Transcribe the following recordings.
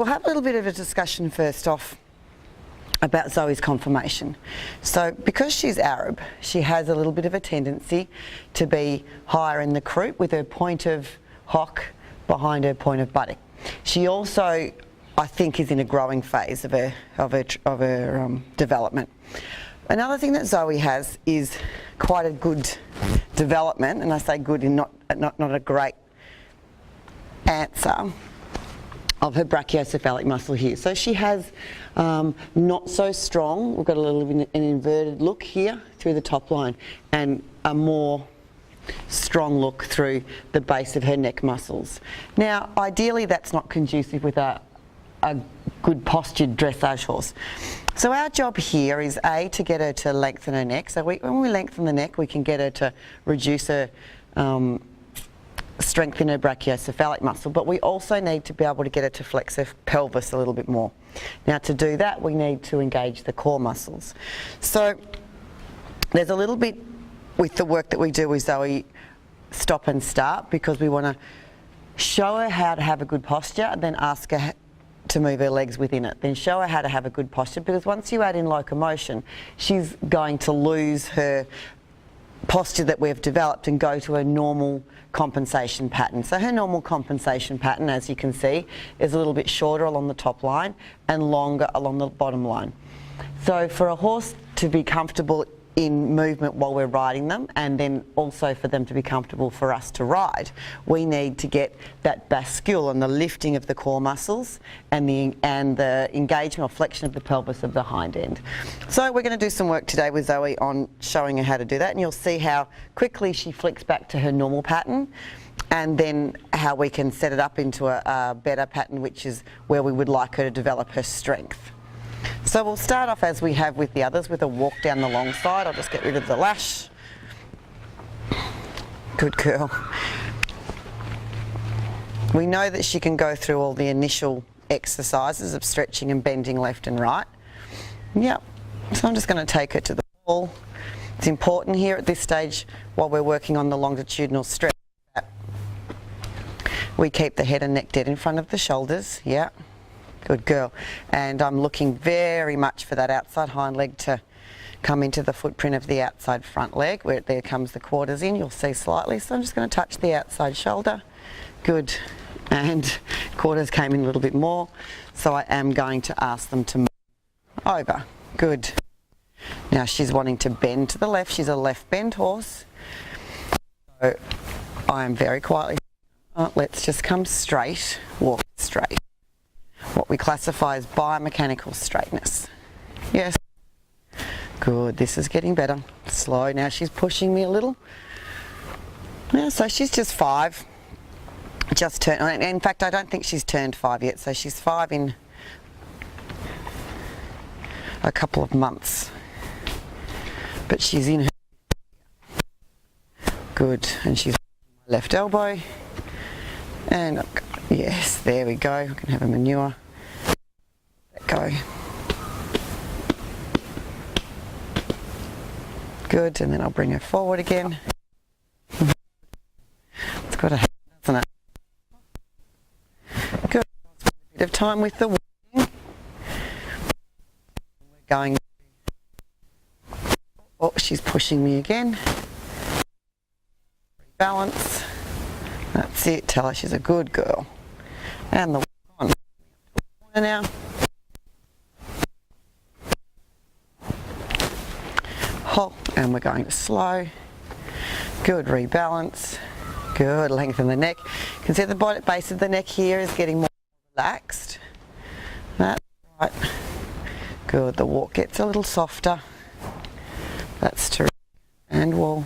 we'll have a little bit of a discussion first off about Zoe's conformation. So because she's Arab, she has a little bit of a tendency to be higher in the croup with her point of hock behind her point of buttock. She also, I think, is in a growing phase of her development. Another thing that Zoe has is quite a good development, and I say good in not a great answer, of her brachiocephalic muscle here. So she has not so strong, we've got a little bit an inverted look here through the top line, and a more strong look through the base of her neck muscles. Now, ideally that's not conducive with a good postured dressage horse. So our job here is to get her to lengthen her neck. So when we lengthen the neck, we can get her to reduce her strengthen her brachiocephalic muscle, but we also need to be able to get her to flex her pelvis a little bit more. Now, to do that, we need to engage the core muscles. So there's a little bit with the work that we do with Zoe, stop and start, because we want to show her how to have a good posture and then ask her to move her legs within it. Then show her how to have a good posture, because once you add in locomotion, she's going to lose her posture that we've developed and go to a normal compensation pattern. So her normal compensation pattern, as you can see, is a little bit shorter along the top line and longer along the bottom line. So for a horse to be comfortable in movement while we're riding them, and then also for them to be comfortable for us to ride, we need to get that bascule and the lifting of the core muscles and the engagement or flexion of the pelvis of the hind end. So we're going to do some work today with Zoe on showing her how to do that, and you'll see how quickly she flicks back to her normal pattern, and then how we can set it up into a better pattern, which is where we would like her to develop her strength. So we'll start off as we have with the others, with a walk down the long side. I'll just get rid of the lash. Good girl. We know that she can go through all the initial exercises of stretching and bending left and right. Yep. So I'm just going to take her to the wall. It's important here at this stage, while we're working on the longitudinal stretch, that we keep the head and neck dead in front of the shoulders. Yeah. Good girl. And I'm looking very much for that outside hind leg to come into the footprint of the outside front leg, where there comes the quarters in, you'll see slightly. So I'm just going to touch the outside shoulder. Good. And quarters came in a little bit more. So I am going to ask them to move over. Good. Now she's wanting to bend to the left. She's a left bend horse. So I am very quietly, let's just come straight, walk straight. What we classify as biomechanical straightness. Yes. Good, this is getting better. Slow, now she's pushing me a little. Yeah, so she's just 5. Just turned, in fact I don't think she's turned 5 yet, so she's 5 in a couple of months. But she's in her... Good, and she's my left elbow. And yes, there we go. We can have a manure. Let go. Good, and then I'll bring her forward again. It's got a hand, doesn't it? Good. A bit of time with the walking. We're going. Oh, she's pushing me again. Balance. That's it, tell her she's a good girl. And the walk on. Now. Halt, and we're going to slow. Good, rebalance. Good, lengthen the neck. You can see the base of the neck here is getting more relaxed. That's right. Good, the walk gets a little softer. That's terrific. And we'll,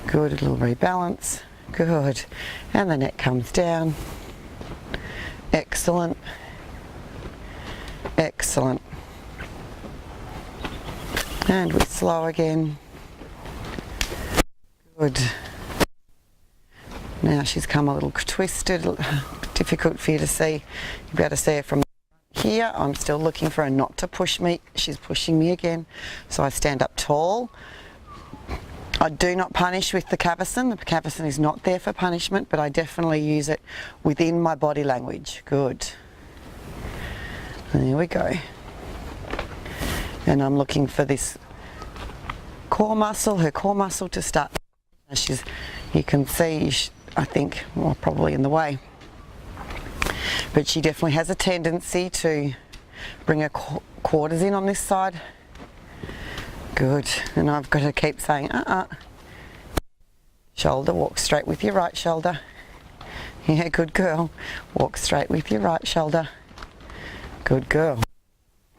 good, a little rebalance. Good, and the neck comes down. Excellent. Excellent. And we slow again. Good. Now she's come a little twisted, difficult for you to see. You'll be able to see her from here. I'm still looking for her not to push me. She's pushing me again. So I stand up tall. I do not punish with the Cavesson. The Cavesson is not there for punishment, but I definitely use it within my body language. Good. There we go. And I'm looking for this core muscle, her core muscle to start. You can see, I think, well, probably in the way. But she definitely has a tendency to bring her quarters in on this side. Good. And I've got to keep saying, Shoulder, walk straight with your right shoulder. Yeah, good girl. Walk straight with your right shoulder. Good girl.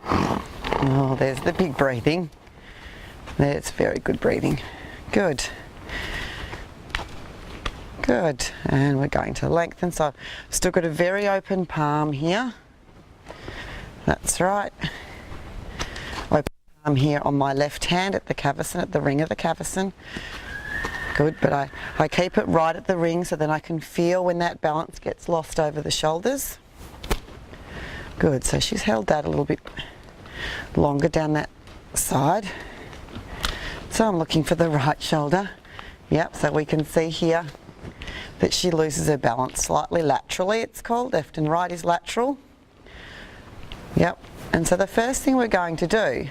Oh, there's the big breathing. That's very good breathing. Good. Good. And we're going to lengthen. So I've still got a very open palm here. That's right. Open palm here on my left hand at the Cavesson, at the ring of the Cavesson. Good, but I keep it right at the ring so then I can feel when that balance gets lost over the shoulders. Good, so she's held that a little bit longer down that side. So I'm looking for the right shoulder. Yep, so we can see here that she loses her balance slightly laterally, it's called. Left and right is lateral. Yep, and so the first thing we're going to do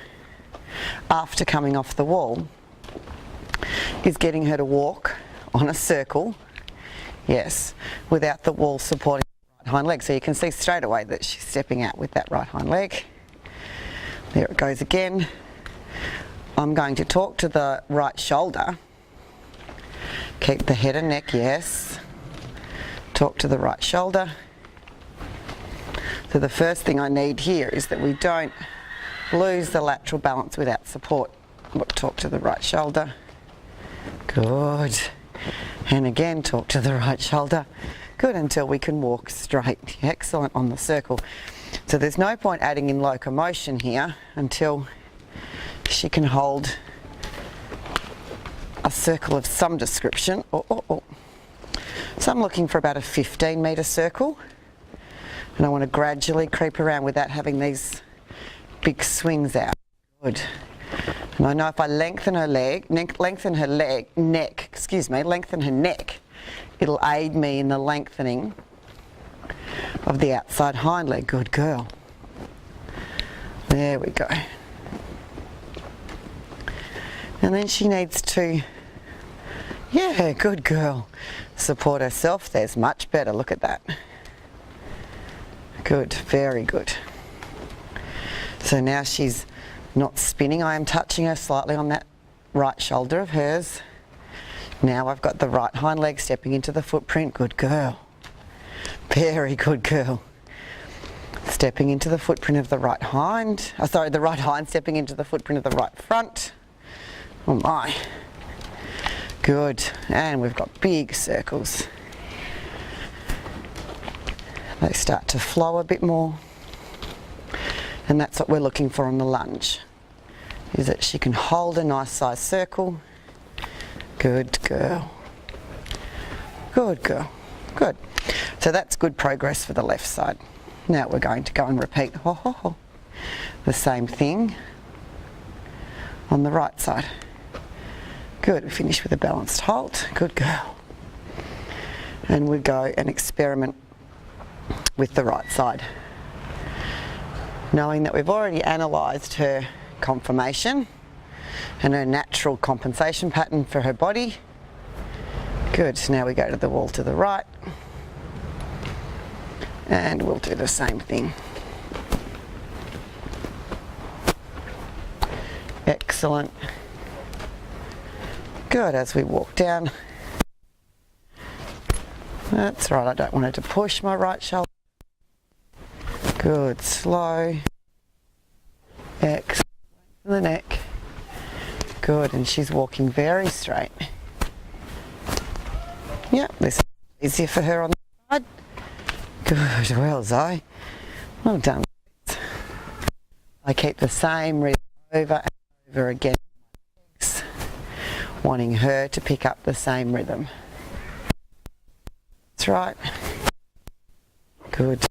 after coming off the wall is getting her to walk on a circle, yes, without the wall supporting the right hind leg. So you can see straight away that she's stepping out with that right hind leg. There it goes again. I'm going to talk to the right shoulder. Keep the head and neck, yes. Talk to the right shoulder. So the first thing I need here is that we don't lose the lateral balance without support. Talk to the right shoulder. Good. And again, talk to the right shoulder. Good, until we can walk straight. Excellent on the circle. So there's no point adding in locomotion here until she can hold a circle of some description. So I'm looking for about a 15-metre circle. And I want to gradually creep around without having these big swings out. Good. And I know if I lengthen her lengthen her neck, it'll aid me in the lengthening of the outside hind leg. Good girl. There we go. And then she needs to, yeah, good girl, support herself. There's much better. Look at that. Good, very good. So now she's not spinning. I am touching her slightly on that right shoulder of hers. Now I've got the right hind leg stepping into the footprint. Good girl. Very good girl. Stepping into the footprint of the right hind. The right hind stepping into the footprint of the right front. Oh my. Good. And we've got big circles. They start to flow a bit more. And that's what we're looking for on the lunge, is that she can hold a nice size circle. Good girl. Good girl. Good. So that's good progress for the left side. Now we're going to go and repeat the same thing on the right side. Good. We finish with a balanced halt. Good girl. And we go and experiment with the right side. Knowing that we've already analysed her conformation and her natural compensation pattern for her body. Good, so now we go to the wall to the right and we'll do the same thing. Excellent. Good, as we walk down. That's right, I don't want her to push my right shoulder. Good, slow. Excellent. The neck. Good, and she's walking very straight. Yep, this is easier for her on the side. Good, well Zoe. Well done. I keep the same rhythm over and over again. Wanting her to pick up the same rhythm. That's right. Good.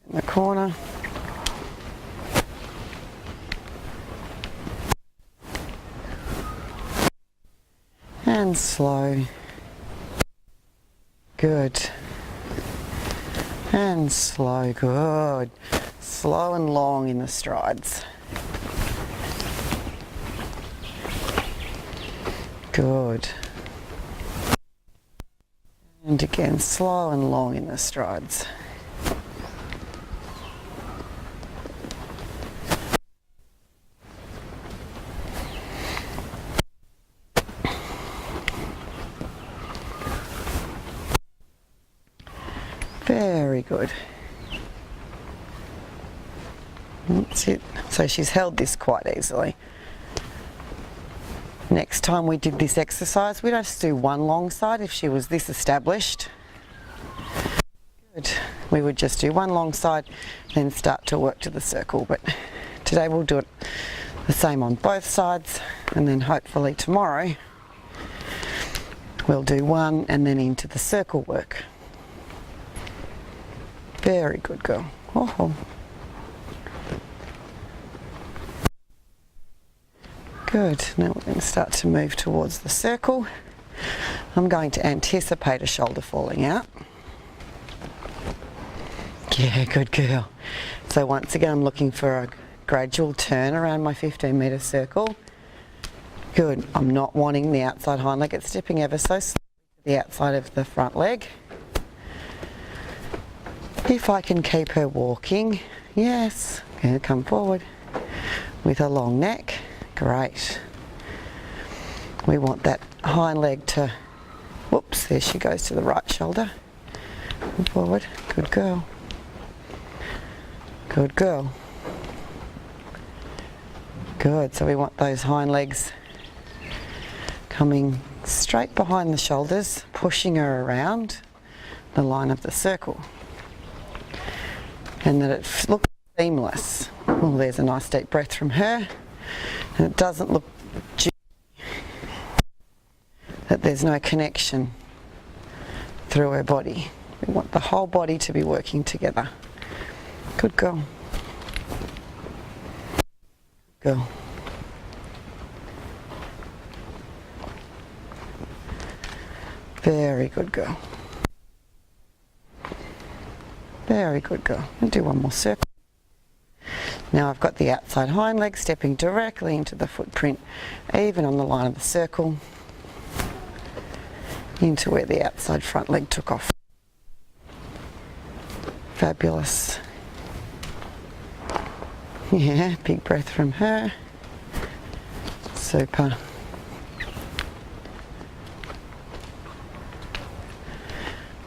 In the corner. and slow. Good. And slow, good. Slow and long in the strides. Good. And again, slow and long in the strides. Very good. That's it. So she's held this quite easily. Next time we did this exercise, we'd just do one long side if she was this established. Good. We would just do one long side, then start to work to the circle. But today we'll do it the same on both sides, and then hopefully tomorrow we'll do one and then into the circle work. Very good girl. Oh. Good. Now we're going to start to move towards the circle. I'm going to anticipate a shoulder falling out. Yeah, good girl. So once again, I'm looking for a gradual turn around my 15-metre circle. Good. I'm not wanting the outside hind leg. It's stepping ever so slowly to the outside of the front leg. If I can keep her walking, yes, okay, come forward with a long neck, great. We want that hind leg to, whoops, there she goes to the right shoulder. Come forward, good girl. Good girl. Good, so we want those hind legs coming straight behind the shoulders, pushing her around the line of the circle. And that it looks seamless. Oh, there's a nice deep breath from her. And it doesn't look that there's no connection through her body. We want the whole body to be working together. Good girl. Good girl. Very good girl. Very good girl. I'll do one more circle. Now I've got the outside hind leg stepping directly into the footprint, even on the line of the circle, into where the outside front leg took off. Fabulous. Yeah, big breath from her. Super.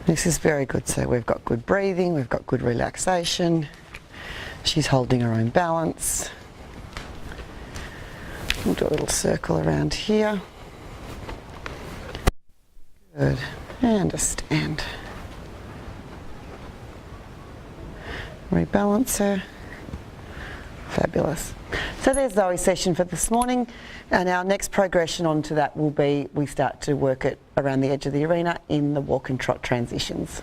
This is very good. So we've got good breathing, we've got good relaxation. She's holding her own balance. We'll do a little circle around here. Good. And a stand. Rebalance her. Fabulous. So there's Zoe's session for this morning, and our next progression onto that will be we start to work it around the edge of the arena in the walk and trot transitions.